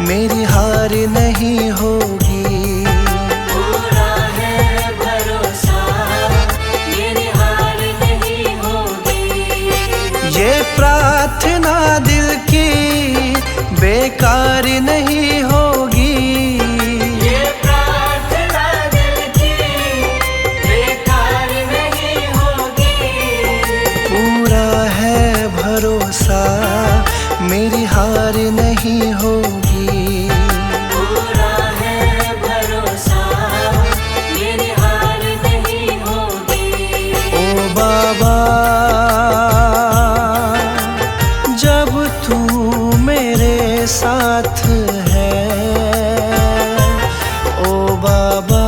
मेरी हार नहीं होगी। पूरा है भरोसा, मेरी हार नहीं होगी। ये प्रार्थना दिल की बेकार नहीं होगी। ये प्रार्थना दिल की बेकार नहीं होगी। पूरा है भरोसा, मेरी हार नहीं होगी। पूरा है भरोसा, मेरी हार नहीं होगी। ओ बाबा, जब तू मेरे साथ है, ओ बाबा,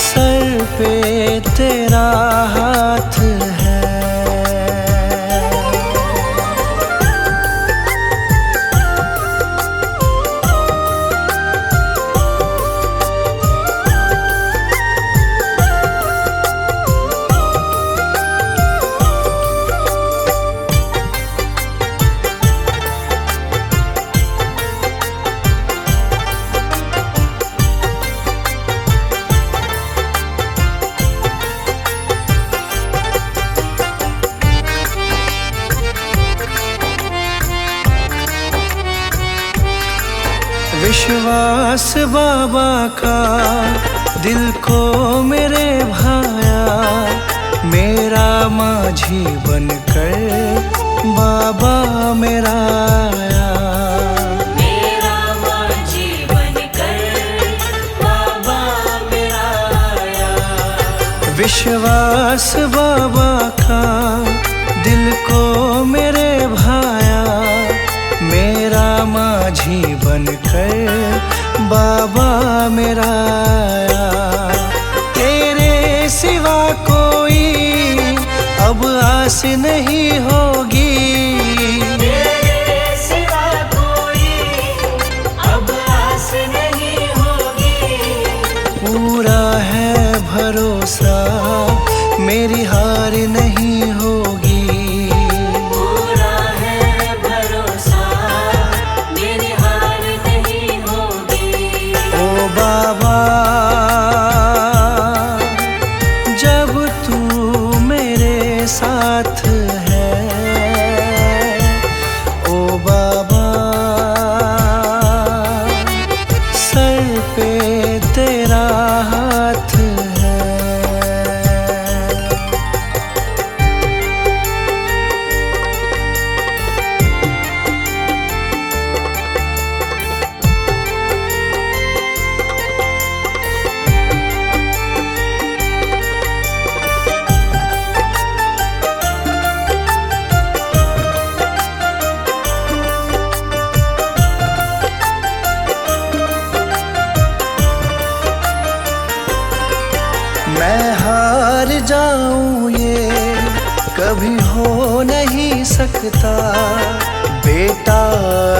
सर पे तेरा हाथ है। विश्वास बाबा का दिल को मेरे भाया, मेरा माझी बनकर बाबा मेरा आया। मेरा माझी बनकर बाबा मेरा आया। विश्वास बाबा का दिल को मेरे भाया, मेरा माझी बनकर बाबा मेरा आया। तेरे सिवा कोई अब आस नहीं होगी। तेरे सिवा कोई अब आस नहीं होगी। पूरा है भरोसा, मेरी हार नहीं होगी। पूरा है भरोसा, मेरी हार नहीं होगी। ओ बाबा, जब तू मेरे साथ है, ओ बाबा, सर पे तेरा हाथ है। मैं हार जाऊं ये कभी हो नहीं सकता। बेटा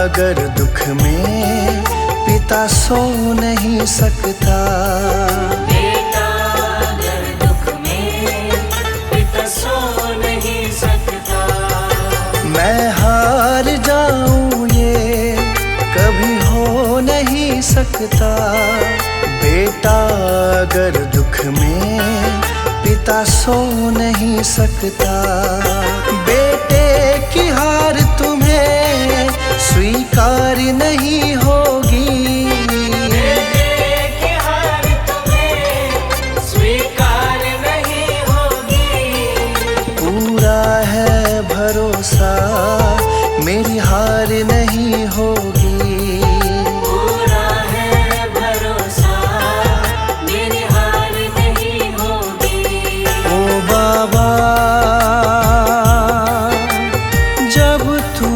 अगर दुख में, पिता सो नहीं सकता। बेटा अगर दुख में, पिता सो नहीं सकता। मैं हार जाऊं ये कभी हो नहीं सकता। बेटा अगर दुख में, पिता सो नहीं सकता। बेटे की हार तुम्हें स्वीकार नहीं होगी। बेटे की हार तुम्हें स्वीकार नहीं होगी। पूरा है भरोसा, मेरी हार नहीं होगी। पूरा है भरोसा, मेरी हार नहीं होगी। ओ बाबा, जब तू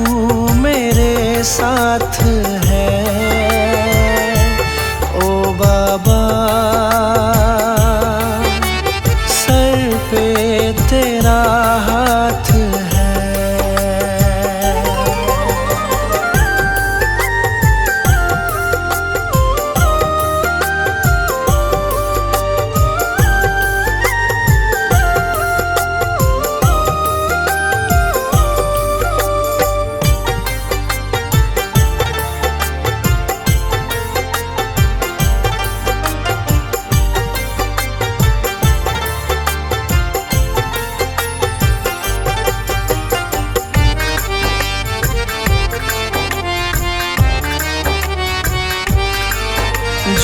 मेरे साथ है, ओ बाबा, सर पे तेरा हाथ है।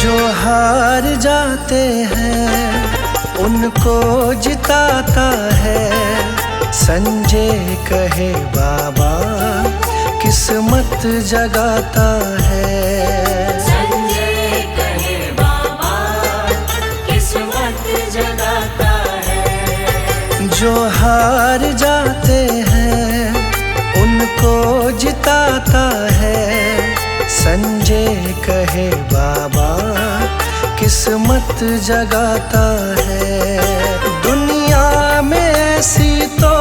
जो हार जाते हैं उनको जिताता है। संजय कहे बाबा किस्मत जगाता है। संजय कहे बाबा किस्मत जगाता है। जो हार जाते हैं उनको जिताता है। संजय कहे बाबा किस्मत जगाता है। दुनिया में ऐसी तो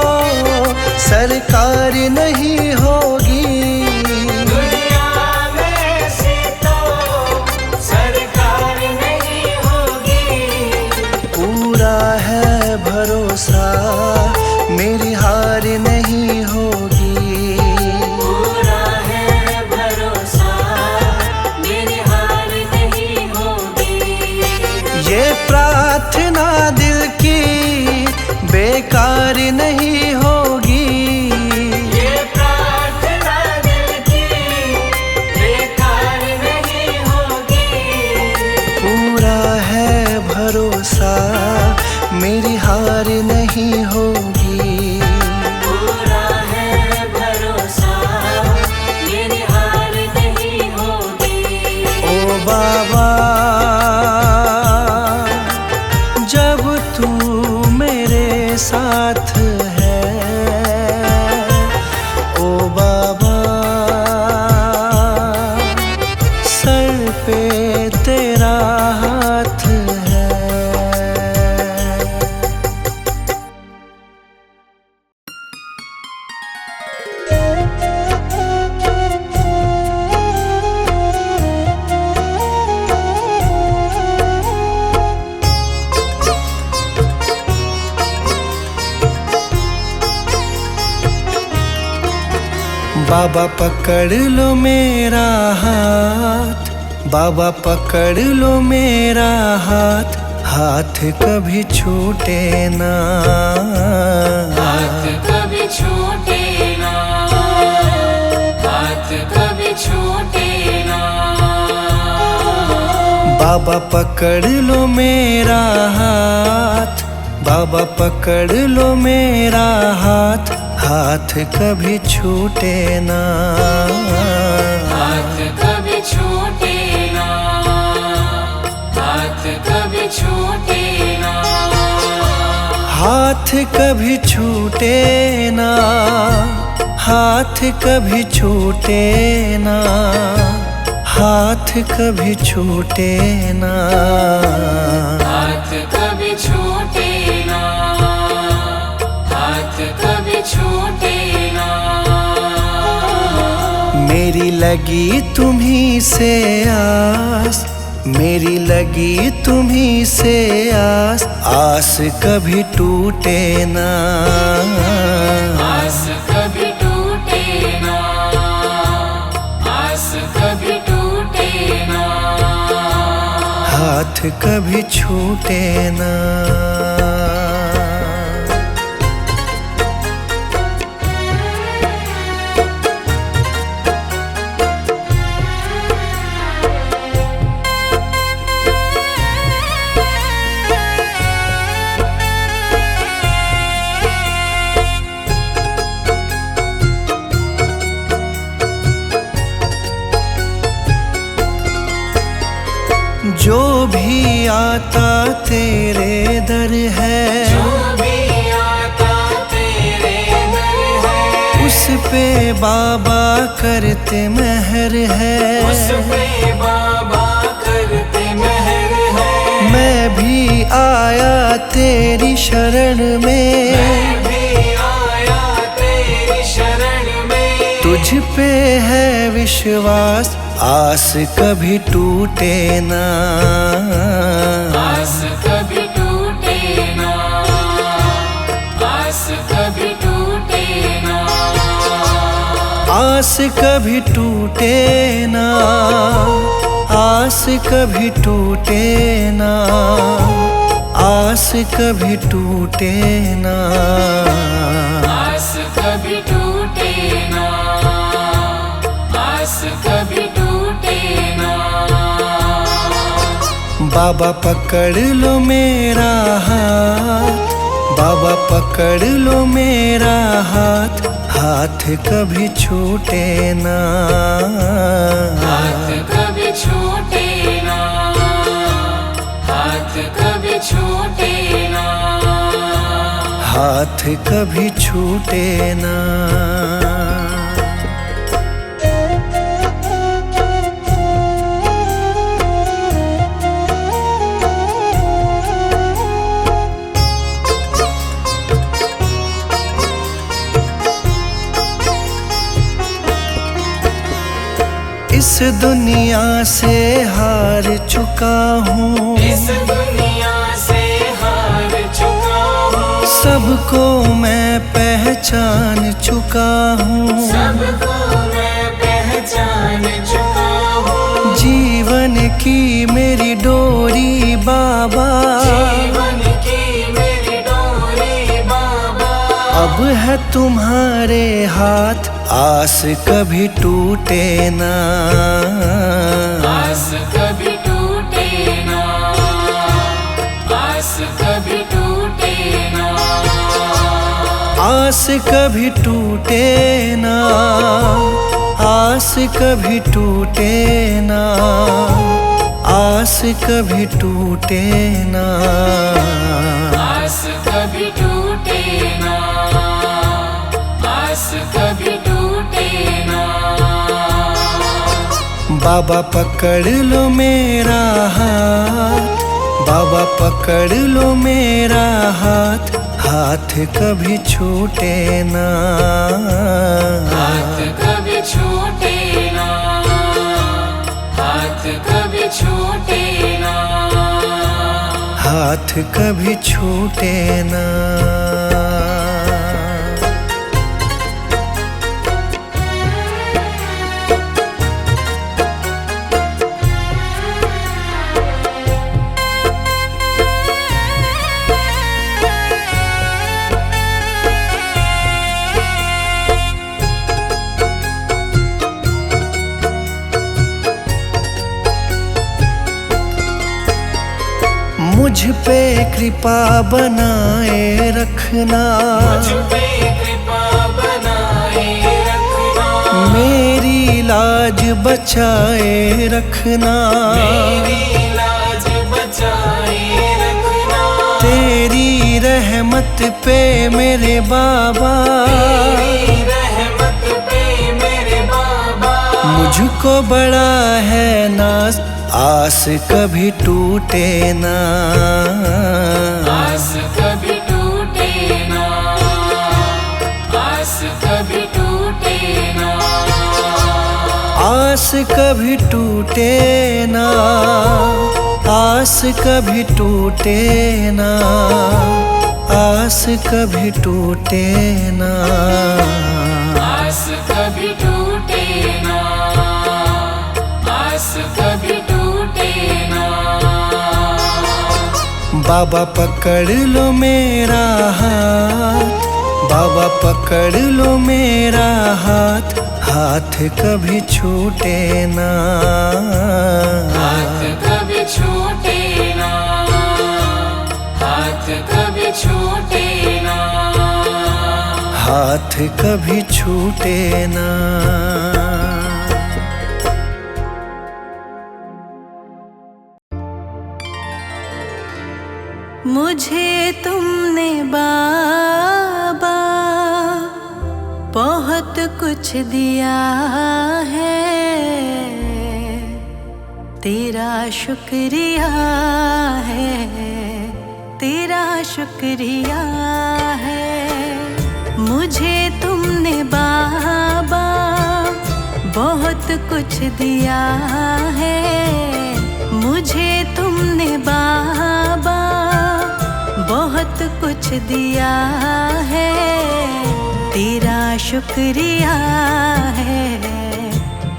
सरकार नहीं होगी। दुनिया में ऐसी तो सरकार नहीं होगी। पूरा है भरोसा मेरी हार नहीं होगी। पूरा है भरोसा मेरी हार नहीं होगी। ये प्रार्थना दिल की बेकार नहीं होगी। ये प्रार्थना दिल की बेकार नहीं होगी। पूरा है भरोसा मेरी हार नहीं होगी। पूरा है भरोसा मेरी हार नहीं होगी। ओ बाबा जब तू मेरे साथ है। ओ बाबा सर पे तेरा हाथ है। बाबा पकड़ लो मेरा हाथ। बाबा पकड़ लो मेरा हाथ। हाथ कभी छूटे ना। हाथ कभी छूटे ना। हाथ कभी छूटे ना। बाबा पकड़ लो मेरा हाथ। बाबा पकड़ लो मेरा हाथ। हाथ कभी छूटे ना। हाथ कभी छूटे ना। हाथ कभी छूटे ना। हाथ कभी छूटे ना। हाथ कभी छूटे ना। हाथ कभी छूटे ना। हाथ कभी छूटे ना। हाथ कभी छूटे ना। मेरी लगी तुम्ही से आस। मेरी लगी तुम्ही से आस। आस कभी टूटे ना। आस कभी टूटे ना। आस कभी टूटे ना। हाथ कभी छूटे ना। जो भी आता तेरे दर है। जो भी आता तेरे दर है। उस पे बाबा करते मेहर है। उस पे बाबा करते मेहर है। मैं भी आया तेरी शरण में। मैं भी आया तेरी शरण में। तुझ पे है विश्वास। आस कभी टूटे ना। आस कभी टूटे ना। आस कभी टूटे ना। आस कभी टूटे ना। आस कभी टूटे ना। आस कभी टूटे ना। आस कभी टूटे ना। आस कभी टूटे ना। बाबा पकड़ लो मेरा हाथ, बाबा पकड़ लो मेरा हाथ, हाथ कभी छूटे ना, हाथ कभी छूटे ना, हाथ कभी छूटे ना, हाथ कभी छूटे ना। इस दुनिया से हार चुका हूँ, इस दुनिया से हार चुका हूँ, सबको मैं पहचान चुका हूँ, सबको मैं पहचान चुका हूँ। जीवन की मेरी डोरी बाबा, जीवन की मेरी डोरी बाबा, अब है तुम्हारे हाथ, आस कभी टूटे ना, आस कभी टूटे ना, आस कभी टूटे ना, आस कभी टूटे ना, आस कभी टूटे ना, आस कभी टूटे ना, आस कभी टूटे ना, आस कभी टूटे ना। बाबा पकड़ लो मेरा हाथ, बाबा पकड़ लो मेरा हाथ, हाथ कभी छूटे ना, हाथ कभी छूटे ना, हाथ कभी छूटे ना, हाथ कभी छूटे ना। मुझ पे कृपा बनाए रखना, मुझ पे कृपा बनाए रखना, मेरी लाज बचाए रखना, मेरी लाज बचाए रखना, तेरी रहमत पे मेरे बाबा, तेरी रहमत पे मेरे बाबा, मुझको बड़ा है नाज, आस कभी टूटे ना, आस कभी टूटे ना, आस कभी टूटे ना, आस कभी टूटे ना, आस कभी टूटे ना, आस कभी टूटे ना, आस कभी टूटे ना, आस कभी टूटे ना। बाबा पकड़ लो मेरा हाथ, बाबा पकड़ लो मेरा हाथ, हाथ कभी छूटे ना, हाथ कभी छूटे ना, हाथ कभी छूटे ना, हाथ कभी छूटे ना। मुझे तुमने बाबा बहुत कुछ दिया है, तेरा शुक्रिया है, तेरा शुक्रिया है। मुझे तुमने बाबा बहुत कुछ दिया है, मुझे तुमने बाबा बहुत कुछ दिया है, तेरा शुक्रिया है,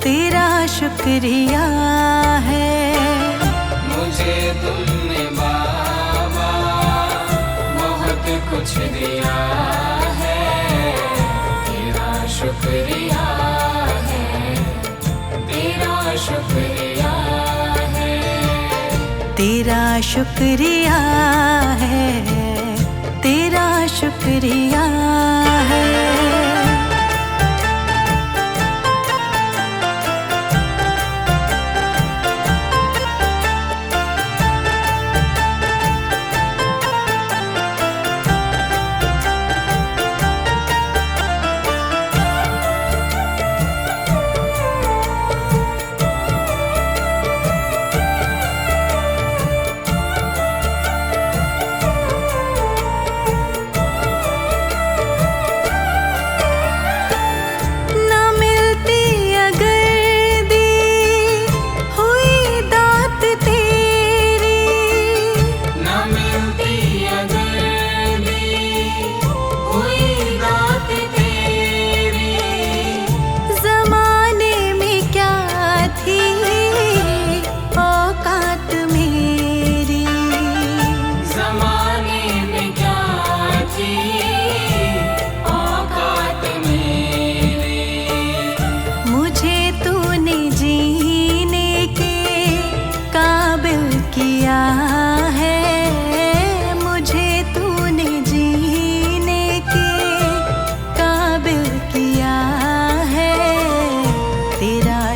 तेरा शुक्रिया है। मुझे तुमने बाबा बहुत कुछ दिया है, तेरा शुक्रिया है, तेरा शुक्रिया है। तेरा शुक्रिया है, तेरा शुक्रिया है।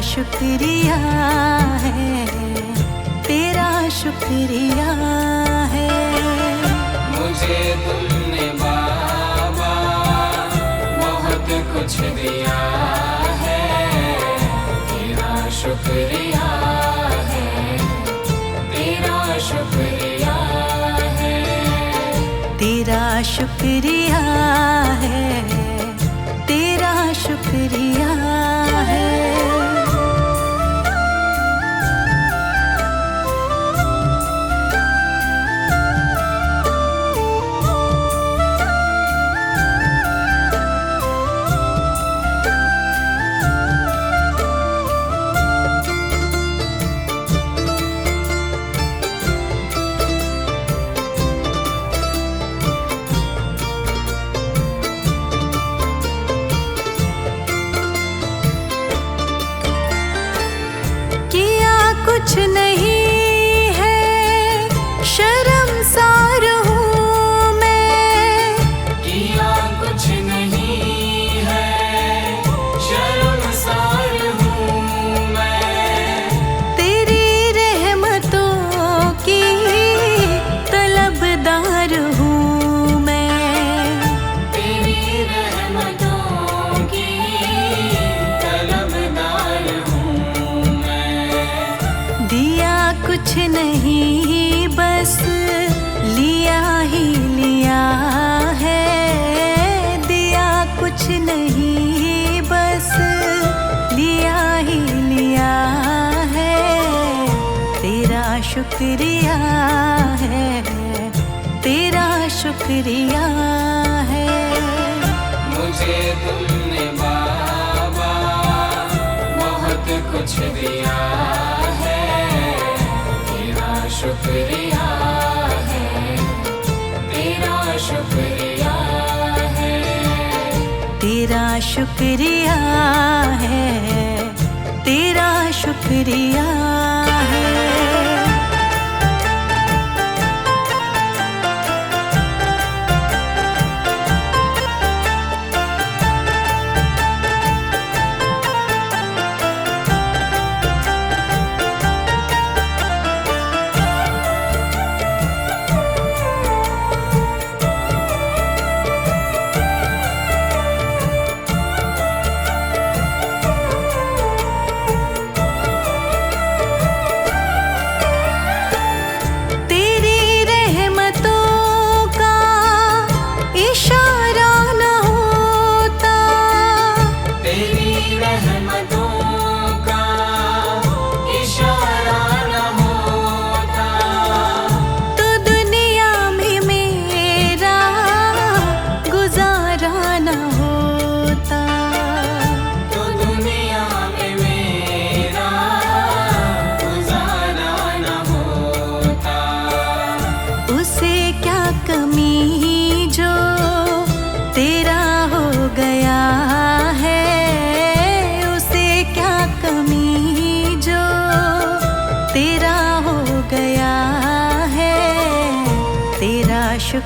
शुक्रिया है, तेरा शुक्रिया है। मुझे तुमने बाबा बहुत कुछ दिया है, तेरा शुक्रिया है, तेरा शुक्रिया है। तेरा शुक्रिया है, तेरा शुक्रिया है। कुछ नहीं है, शर्मसार हूँ मैं। किया कुछ नहीं है, शर्मसार हूँ मैं। तेरी रहमतों की तलबदार हूँ मैं। तेरी रहमतों की तलबदार हूँ मैं। दिया कुछ नहीं, बस लिया ही लिया है। दिया कुछ नहीं, बस लिया ही लिया है। तेरा शुक्रिया है, तेरा शुक्रिया है। मुझे तुमने बाबा बहुत कुछ दिया है, शुक्रिया है, तेरा शुक्रिया है। तेरा शुक्रिया है, तेरा शुक्रिया है।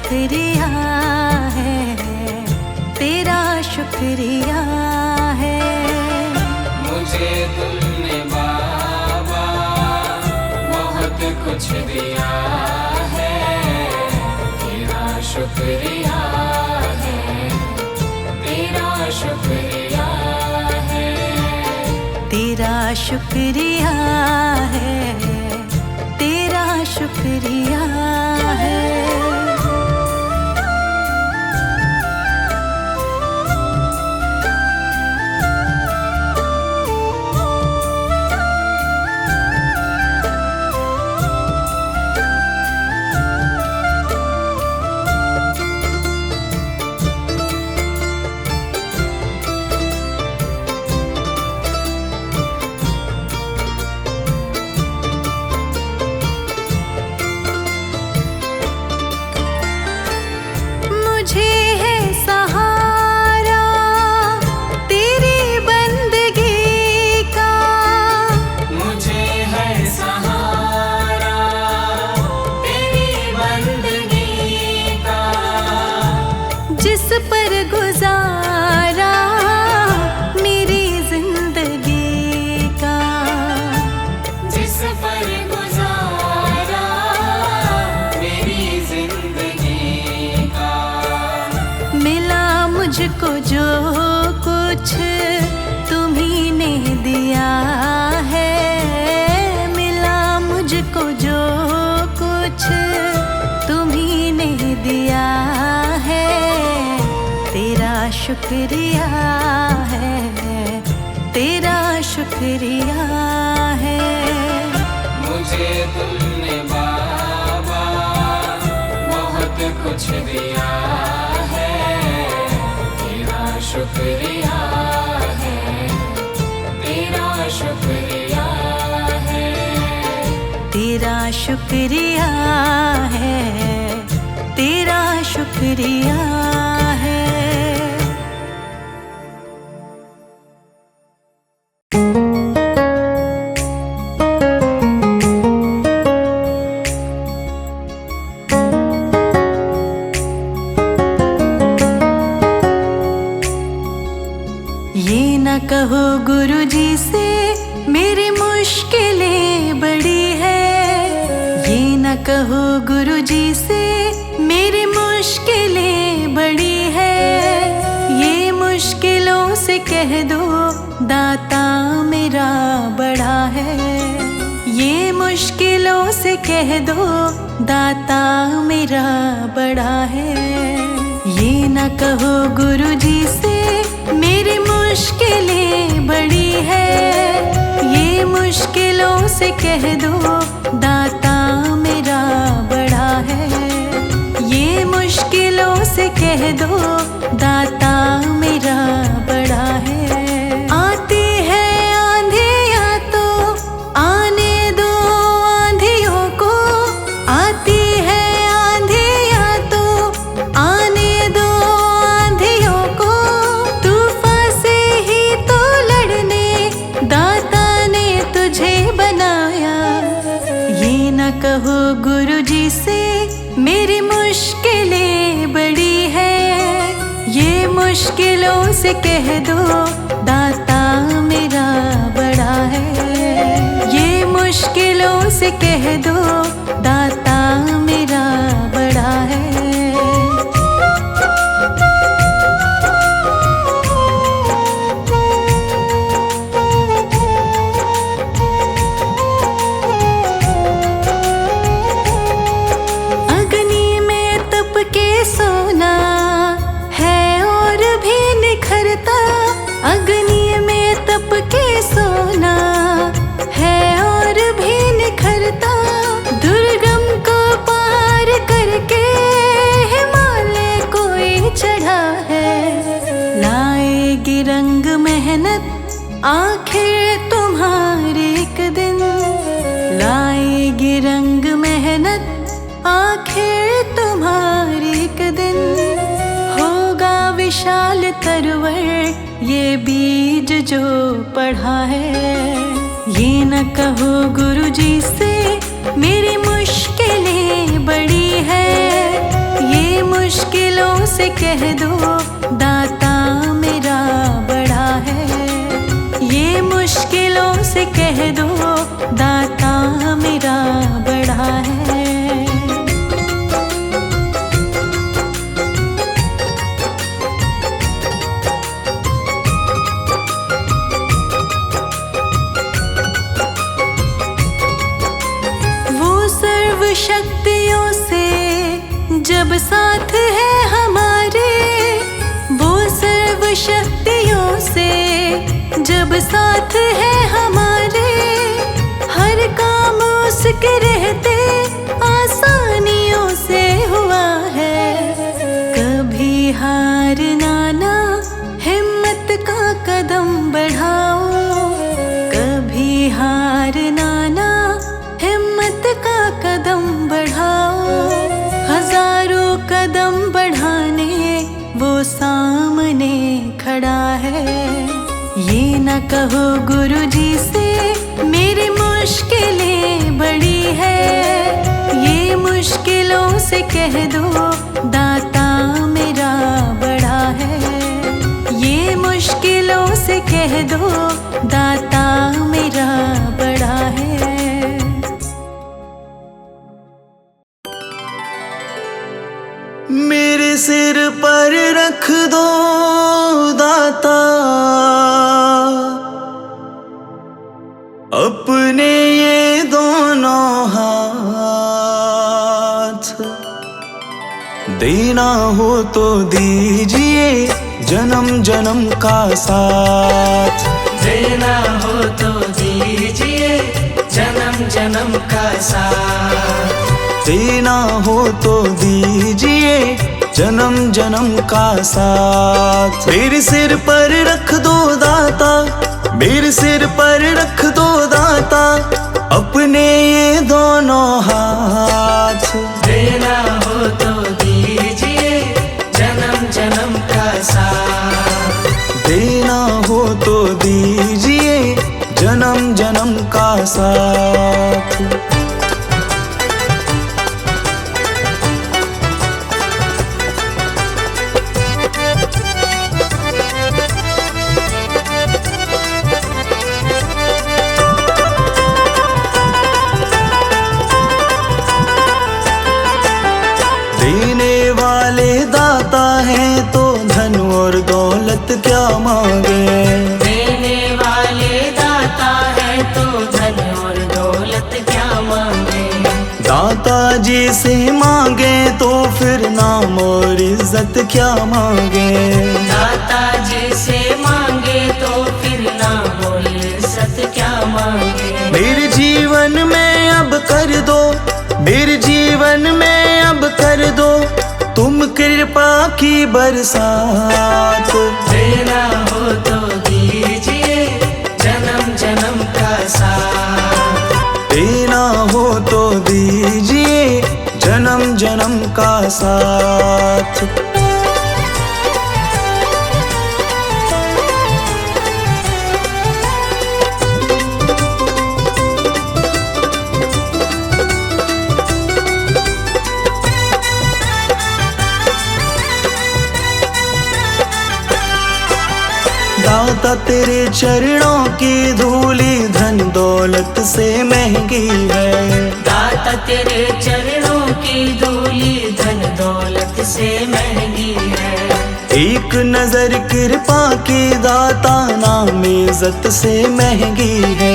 शुक्रिया है, तेरा शुक्रिया है। मुझे तुमने बाबा बहुत कुछ दिया है, तेरा शुक्रिया है, तेरा शुक्रिया है, तेरा शुक्रिया है, तेरा शुक्रिया है। मुझे है सहारा तेरी बंदगी का, मुझे है सहारा तेरी बंदगी का, जिस पर गुजारा मेरी जिंदगी का, जिस पर गुजारा मेरी जिंदगी का। मिला मुझको जो कुछ तुम्ही ने दिया है, मिला मुझको जो कुछ तुम्ही ने दिया है, तेरा शुक्रिया है, तेरा शुक्रिया है। मुझे तुमने बाबा बहुत कुछ दिया है, तेरा शुक्रिया है, तेरा शुक्रिया है, तेरा शुक्रिया है, तेरा शुक्रिया है। ये न कहो गुरुजी से मेरी मुश्किलें बड़ी है, ये न कहो गुरुजी से मेरी मुश्किलें बड़ी है, ये मुश्किलों से कह दो दाता मेरा बड़ा है, ये मुश्किलों से कह दो दाता मेरा बड़ा है। ये न कहो गुरुजी से मेरी मुश्किलें बड़ी है, ये मुश्किलों से कह दो दाता मेरा बड़ा है, ये मुश्किलों से कह दो दाता मेरा बड़ा है। आती है आंधियाँ तो आने दो आंधियों को, आती है आंधियाँ तो आने दो आंधियों को, तूफान से ही तो लड़ने दाता ने तुझे बनाया। ये न कहो गुरुजी से मेरी मुश्किलें बड़ी है, ये मुश्किलों से कह दो दाता मेरा बड़ा है, ये मुश्किलों से कह दो दाता मेरा बड़ा है। अग्नि में तप के सोना है और भी निखरता, अग्नि में तप के सोना है और भी निखरता, दुर्गम को पार करके हिमालय कोई चढ़ा है। लाएगी रंग मेहनत आखिर तुम्हारे एक दिन, लाएगी रंग मेहनत आखिर तुम्हारे एक दिन, होगा विशाल तरवर ये बीज जो पढ़ा है। ये न कहो गुरुजी से मेरी मुश्किलें बड़ी है, ये मुश्किलों से कह दो दाता मेरा बड़ा है। ये मुश्किलों से कह दो दाता मेरा बड़ा है। शक्तियों से जब साथ है हमारे, वो सर्व शक्तियों से जब साथ है हमारे, हर काम उसके रहते आसानियों से हुआ है। कभी हार ना हिम्मत का कदम बढ़ाओ, कभी हार ना हिम्मत का कदम बढ़ाओ। हजारों कदम बढ़ाने वो सामने खड़ा है। ये न कहो गुरुजी से मेरी मुश्किलें बड़ी है। ये मुश्किलों से कह दो दाता मेरा बड़ा है। ये मुश्किलों से कह दो दाता मेरा बड़ा है। मेरे सिर पर रख दो दाता अपने ये दोनों हाथ। देना हो तो दीजिए जन्म जन्म का साथ। देना हो तो दीजिए जन्म जन्म का साथ। देना हो तो दीजिए जन्म जन्म का साथ। मेरे सिर पर रख दो दाता, मेरे सिर पर रख दो दाता अपने ये दोनों हाथ। देना हो तो दीजिए जन्म जन्म का साथ। देना हो तो दीजिए जन्म जन्म का साथ। देने वाले दाता हैं तो धन और दौलत क्या मांगे। देने वाले दाता है तो धन और दौलत क्या मांगे। दाता जी से मांगे तो फिर नाम और इज्जत क्या मांगे। दाता जी से मांगे तो फिर नाम और इज्जत क्या मांगे। मेरे जीवन में अब कर दो, मेरे जीवन में अब कर दो तुम कृपा की बरसात। देना हो तो दीजिए जन्म जन्म का साथ। देना हो तो दीजिए जन्म जन्म का साथ। दाता तेरे चरणों की धूली धन दौलत से महंगी है। दाता तेरे चरणों की धूली धन दौलत से महंगी है। एक नजर कृपा की दाता नाम इज्जत से महंगी है।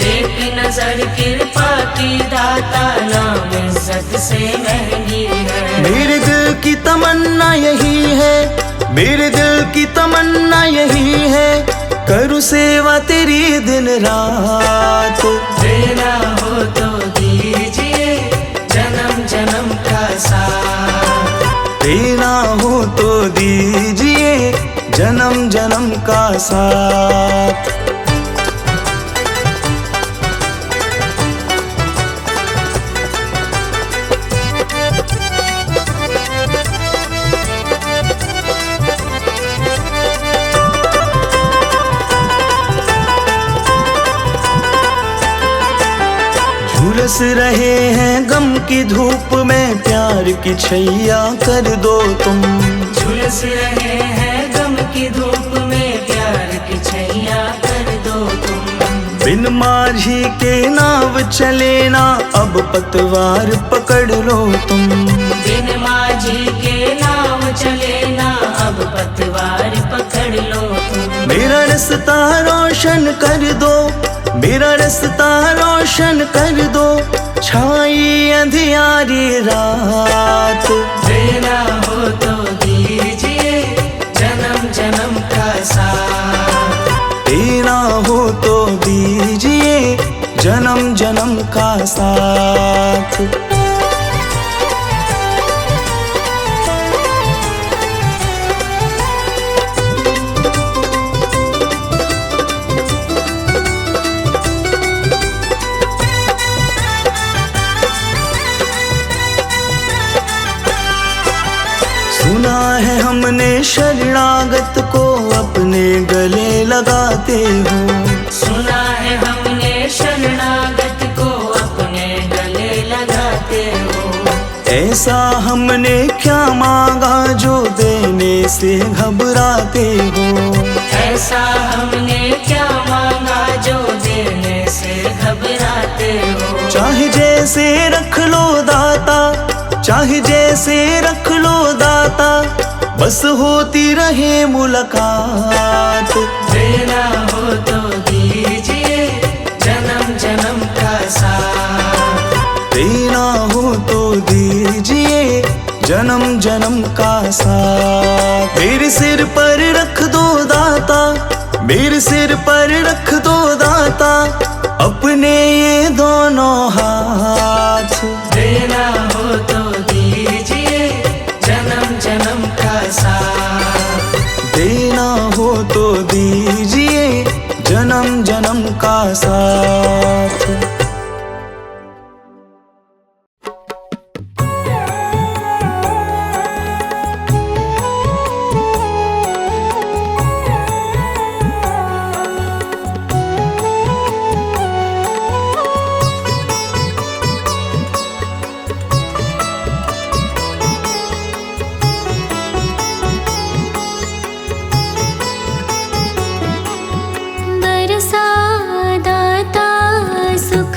एक नजर कृपा की दाता नाम इज्जत से महंगी है। मेरे दिल की तमन्ना यही है, मेरे दिल की तमन्ना यही है करूँ सेवा तेरी दिन रात। देना हो तो दीजिए जन्म जन्म का साथ। देना हो तो दीजिए जन्म जन्म का साथ। झुलस रहे हैं गम की धूप में, प्यार की छैया कर दो तुम। झुलस रहे हैं गम की धूप में, प्यार की छैया कर दो तुम। बिन माझी के नाव चले ना, अब पतवार पकड़ लो तुम। बिन माझी के नाव चले ना, अब पतवार पकड़ लो तुम। मेरा रास्ता रोशन कर दो, मेरा रास्ता रोशन कर दो, छाई अंधियारी रात। देना हो तो दीजिए जन्म जन्म का साथ। देना हो तो दीजिए जन्म जन्म का साथ। सुना है हमने शरणागत को अपने गले लगाते हो। सुना है हमने शरणागत को अपने गले लगाते हो। ऐसा हमने क्या मांगा जो देने से घबराते हो। ऐसा हमने क्या मांगा जो देने से घबराते हो। चाहे जैसे रख लो दाता, चाहे जैसे रख लो दाता, बस होती रहे मुलाकात। देना हो तो दीजिए जन्म जन्म का साथ। देना हो तो दीजिए जन्म जन्म का साथ। मेरे सिर पर रख दो दाता, मेरे सिर पर रख दो दाता, अपने ये दोनों हाथ। देना हो तो दीजिए जन्म जन्म का साथ। देना हो तो दीजिए जन्म जन्म का साथ। बरसा दाता सुख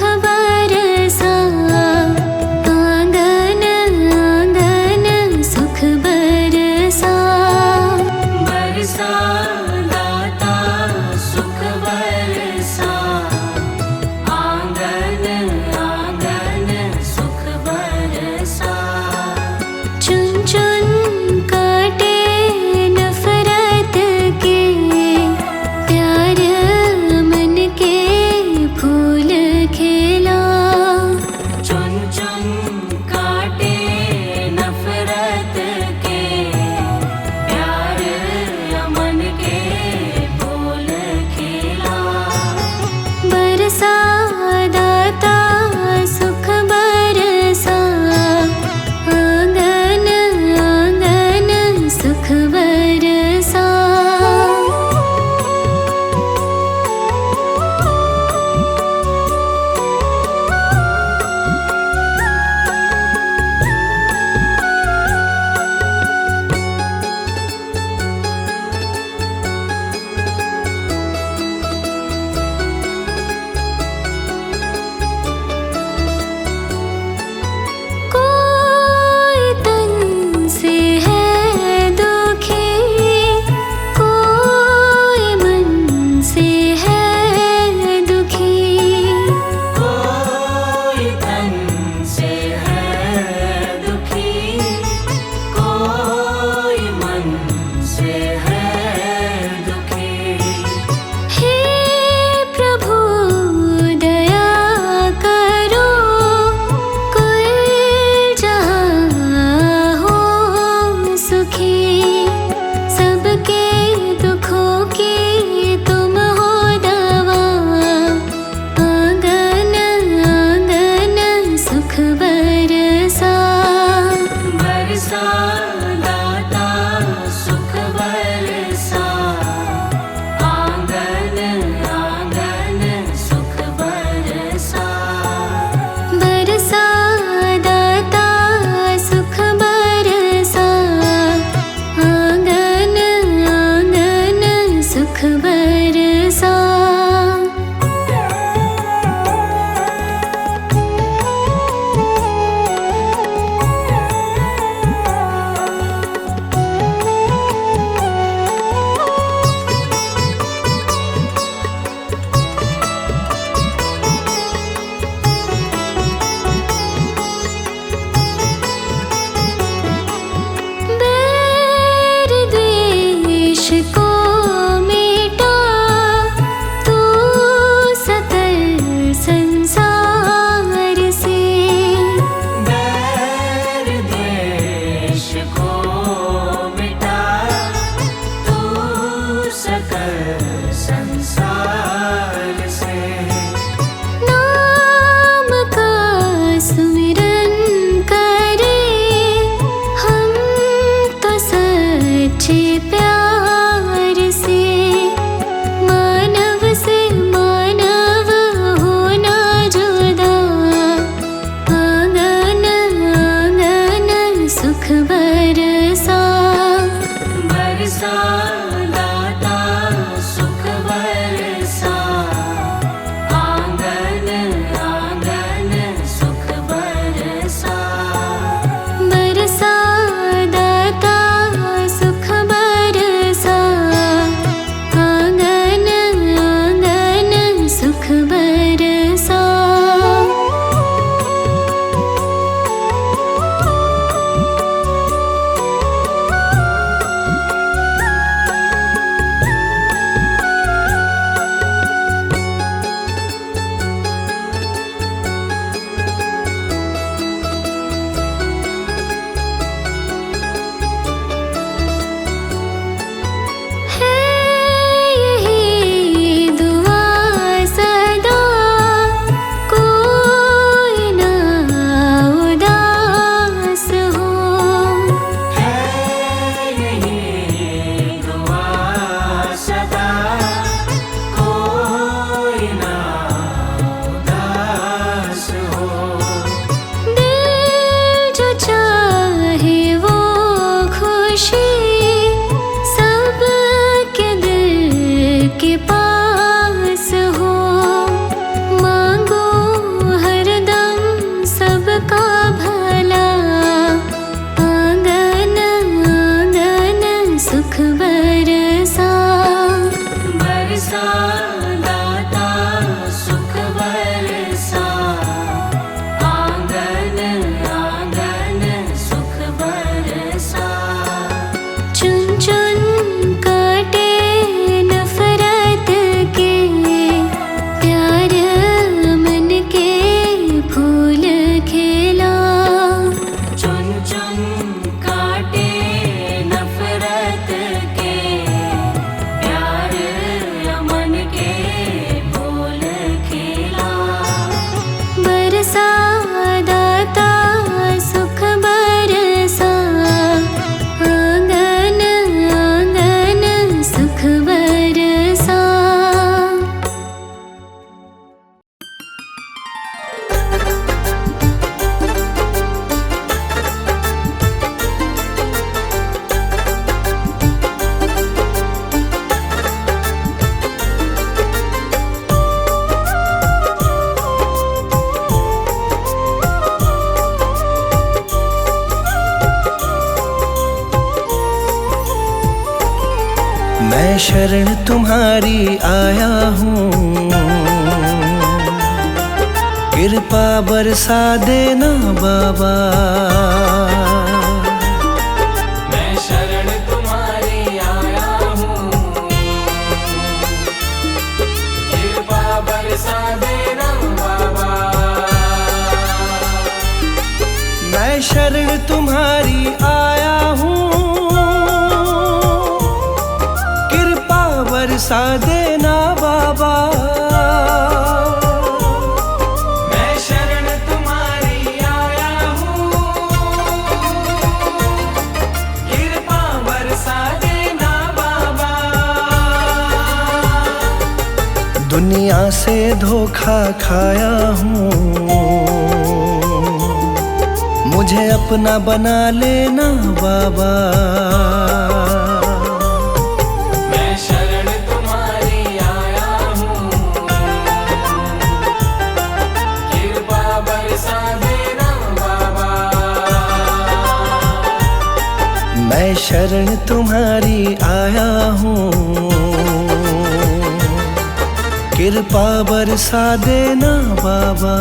शरण तुम्हारी आया हूँ, कृपा बरसा देना बाबा। मैं शरण तुम्हारी आया हूँ, कृपा बरसा देना बाबा। मैं शरण तुम्हारी आया हूँ, कृपा बरसा देना बाबा। मैं शरण तुम्हारी आया हूँ, कृपा बरसा देना बाबा। दुनिया से धोखा खाया हूँ, मुझे अपना बना लेना बाबा। मैं शरण तुम्हारी आया हूँ, कृपा बरसा देना बाबा। मैं शरण तुम्हारी आया हूँ, कृपा बरसा देना बाबा।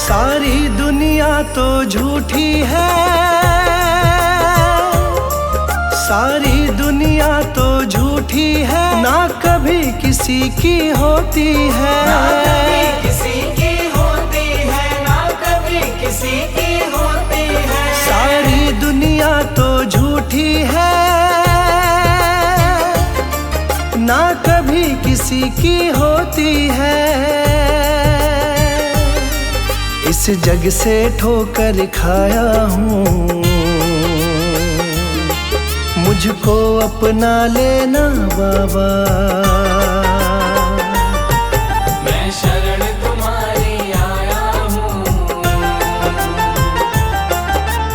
सारी दुनिया तो झूठी है, सारी दुनिया तो झूठी है, ना कभी किसी की होती है। ना कभी किसी की होती है, ना कभी किसी की होती है। सारी दुनिया तो झूठी है, ना कभी किसी की होती है। इस जग से ठोकर खाया हूँ, मुझको अपना लेना बाबा। मैं शरण तुम्हारी आया हूँ,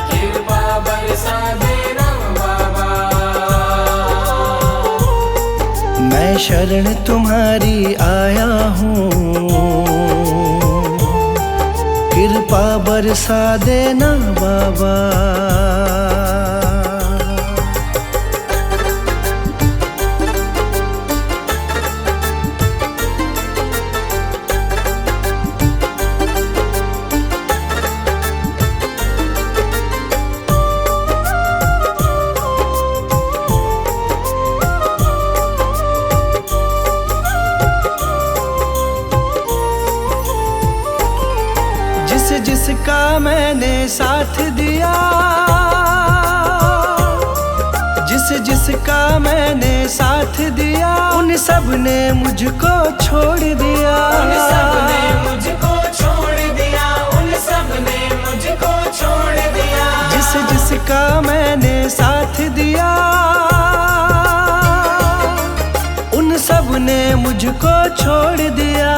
कृपा बरसा देना बाबा। मैं शरण तुम्हारी आया हूँ, कृपा बरसा देना बाबा। जिसका मैंने साथ दिया, जिसका मैंने साथ दिया, उन सब ने मुझको छोड़ दिया। उन सब ने मुझको छोड़ दिया, उन सब ने मुझको छोड़ दिया। जिसका मैंने साथ दिया, उन सब ने मुझको छोड़ दिया।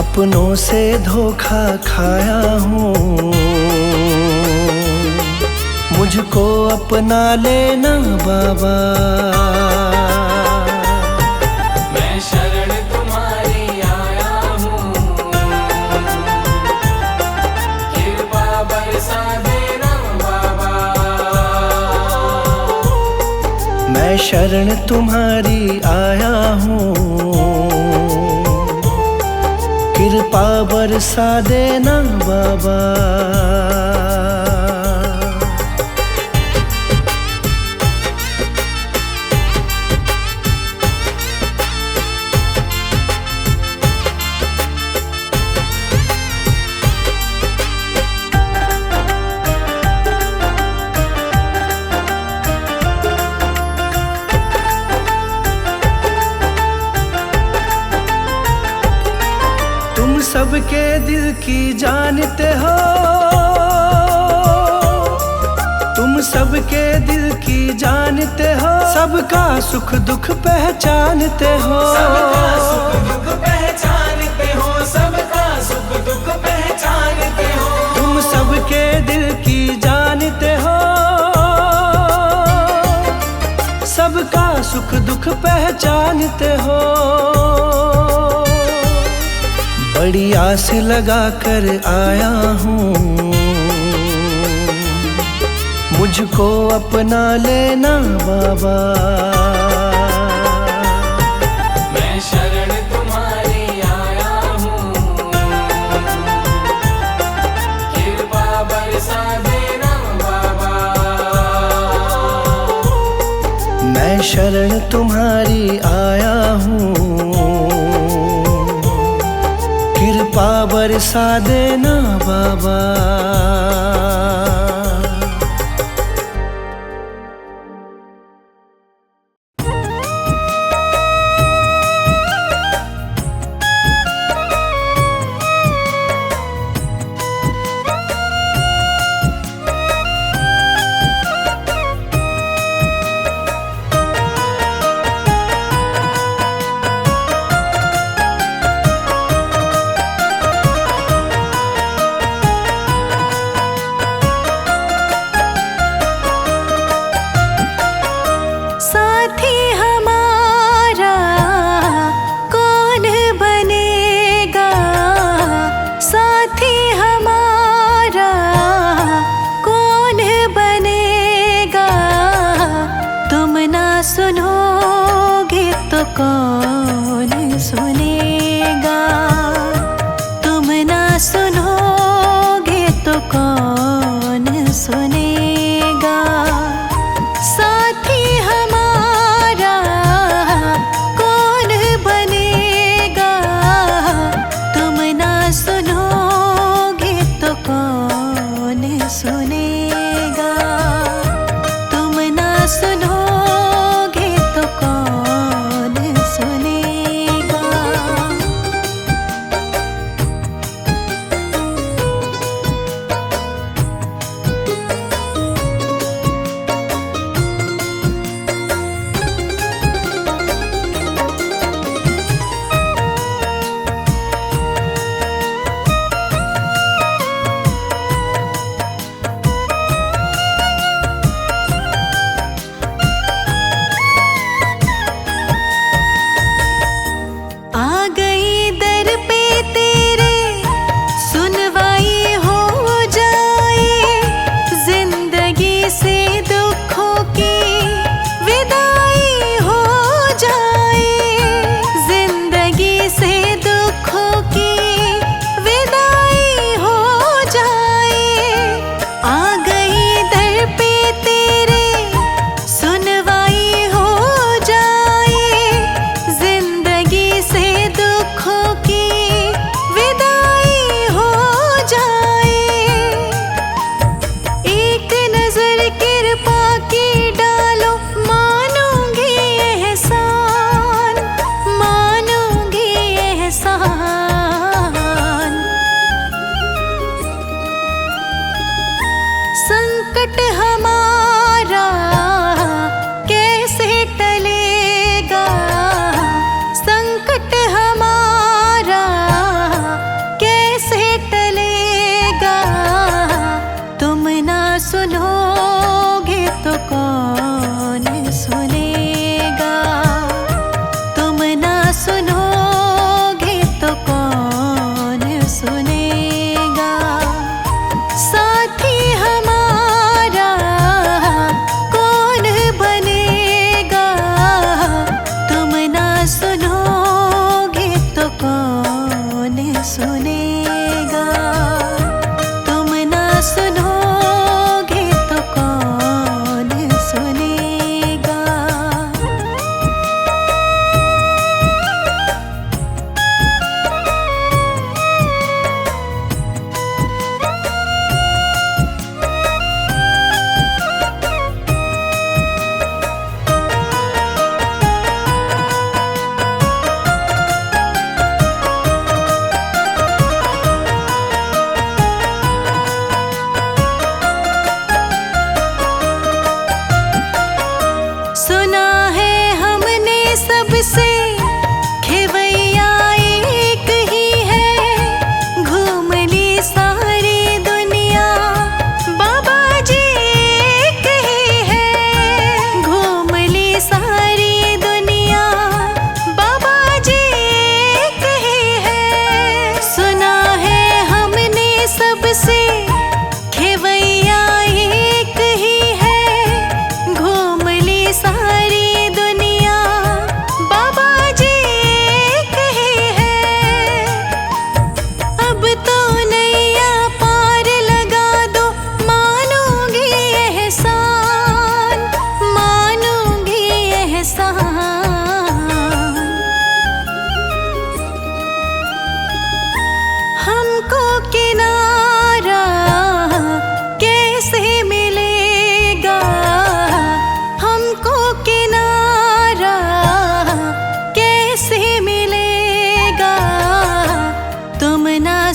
अपनों से धोखा खाया हूँ, मुझको अपना लेना बाबा। मैं शरण तुम्हारी आया हूँ, कृपा बरसा देना बाबा। मैं शरण तुम्हारी आया हूँ, कृपा बरसा देना बाबा। तुम सबके दिल की जानते हो, तुम सबके दिल की जानते हो, सबका सुख दुख पहचानते हो। सबका सुख दुख पहचानते हो, सबका सुख दुख पहचानते हो। तुम सबके दिल की जानते हो, सबका सुख दुख पहचानते हो। बड़ी आस लगा कर आया हूँ, मुझको अपना लेना बाबा। मैं शरण तुम्हारी आया हूँ, कृपा बरसा देना बाबा। मैं शरण तुम्हारी आया हूँ, कृपा बरसा देना बाबा। सुनोगे तो कौन सुनेगा, तुम ना सुनोगे तो कौन सुनेगा। साथी हमारा कौन बनेगा, तुम ना सुनोगे तो कौन सुनेगा। तुम ना सुनो संकट हमारा कैसे टलेगा, संकट हमारा कैसे टलेगा। तुम ना सुनोगे तो कौन सुनेगा, तुम ना सुनोगे तो कौन सुनेगा। साथी हमारा कौन बनेगा, तुम ना सुनोगे तो कौन सुनेगा। तुम ना सुनोगे तो कौन सुनेगा।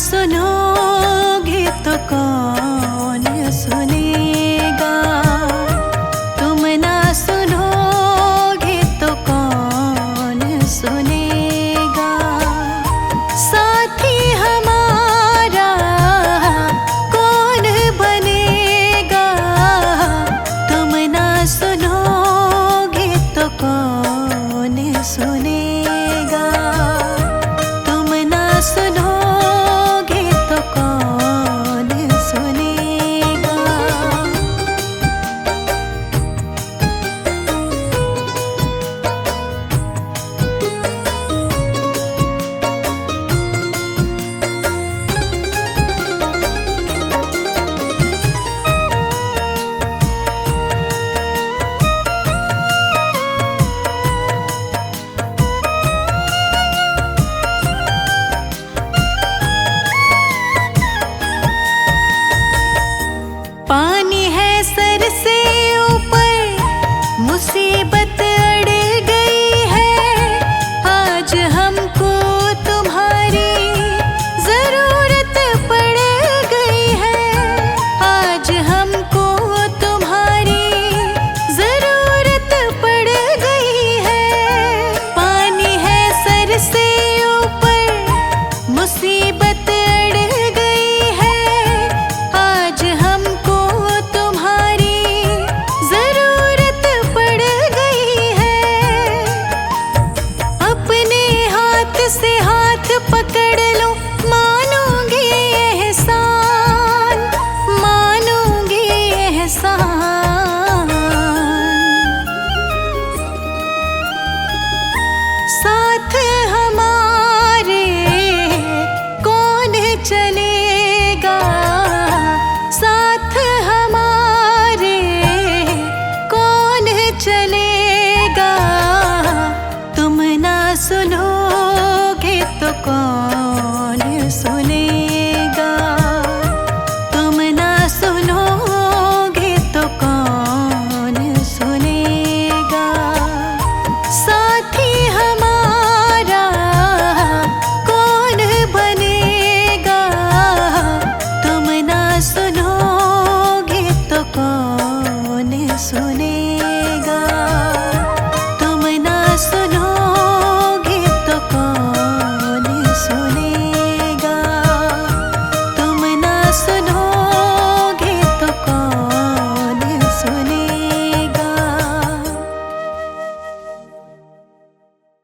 सुनोगे तो कौन सुनेगा।